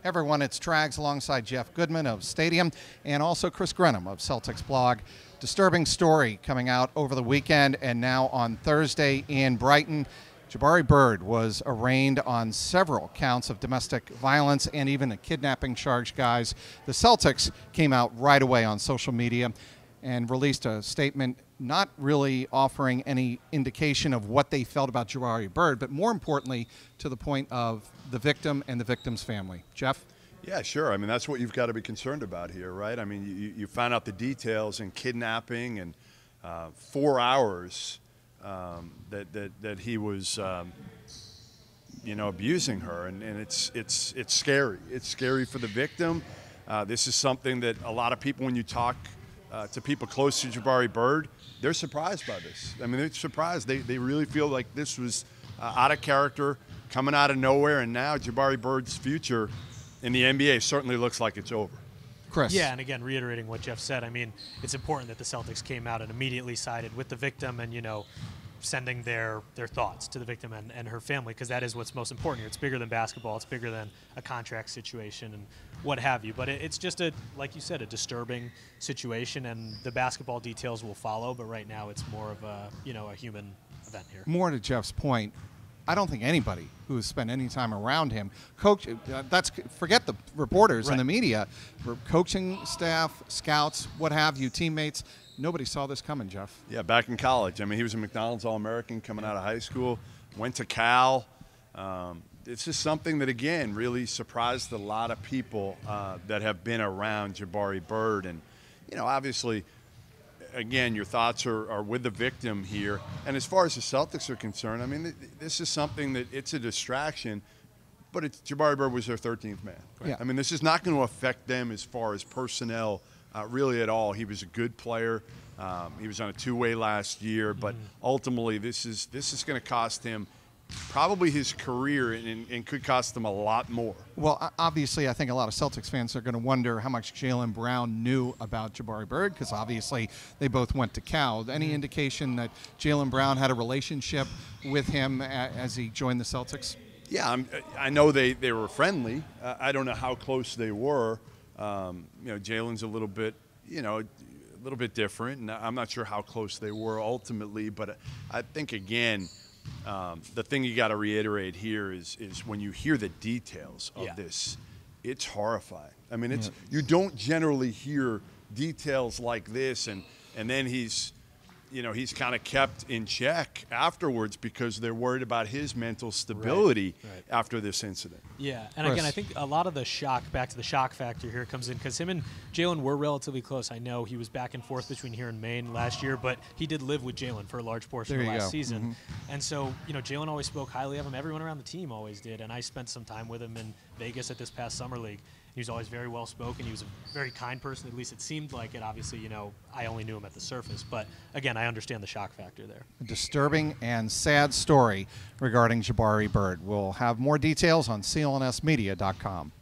Hey everyone, it's Trags alongside Jeff Goodman of Stadium and also Chris Grenham of Celtics Blog. Disturbing story coming out over the weekend and now on Thursday in Brighton. JABARI Bird was arraigned on several counts of domestic violence and even a kidnapping charge, guys. The Celtics came out right away on social media and released a statement not really offering any indication of what they felt about JABARI Bird, but more importantly, to the point of the victim and the victim's family. Jeff? Yeah, sure. I mean, that's what you've got to be concerned about here, right? I mean, you found out the details in kidnapping and 4 hours that he was, abusing her, and it's scary. It's scary for the victim. This is something that a lot of people, when you talk to people close to JABARI Bird, they're surprised by this. I mean, they're surprised. They really feel like this was out of character, coming out of nowhere, and now JABARI Bird's future in the NBA certainly looks like it's over. Chris? Yeah, and again, reiterating what Jeff said, I mean, it's important that the Celtics came out and immediately sided with the victim and, sending their thoughts to the victim and her family, because that is what's most important here. It's bigger than basketball. It's bigger than a contract situation and what have you. But it's just, like you said, a disturbing situation, and the basketball details will follow. But right now it's more of a human event here. More to Jeff's point, I don't think anybody who has spent any time around him, forget the reporters and the media, coaching staff, scouts, what have you, teammates, nobody saw this coming, Jeff. Yeah, back in college. I mean, he was a McDonald's All-American coming out of high school, went to Cal. It's just something that, again, really surprised a lot of people that have been around JABARI Bird. And, obviously, again, your thoughts are with the victim here. And as far as the Celtics are concerned, I mean, this is something that it's a distraction, but JABARI Bird was their 13th man. Yeah. I mean, this is not going to affect them as far as personnel really at all. He was a good player. He was on a two-way last year, but ultimately this is going to cost him probably his career and could cost them a lot more. Well, obviously, I think a lot of Celtics fans are going to wonder how much Jaylen Brown knew about JABARI Bird, because obviously they both went to Cal. Any indication that Jaylen Brown had a relationship with him as he joined the Celtics? Yeah, I know they were friendly. I don't know how close they were. Jaylen's a little bit different, and I'm not sure how close they were ultimately. But I think, again, the thing you got to reiterate here is when you hear the details of this, it's horrifying. I mean, you don't generally hear details like this, and then he's kind of kept in check afterwards because they're worried about his mental stability after this incident. Yeah, and again, I think a lot of the shock, back to the shock factor here, comes in because him and Jaylen were relatively close. I know he was back and forth between here and Maine last year, but he did live with Jaylen for a large portion of last season. And so, Jaylen always spoke highly of him. Everyone around the team always did, and I spent some time with him in Vegas at this past summer league. He was always very well spoken. He was a very kind person. At least it seemed like it. Obviously, I only knew him at the surface. But again, I understand the shock factor there. A disturbing and sad story regarding JABARI Bird. We'll have more details on CLNSmedia.com.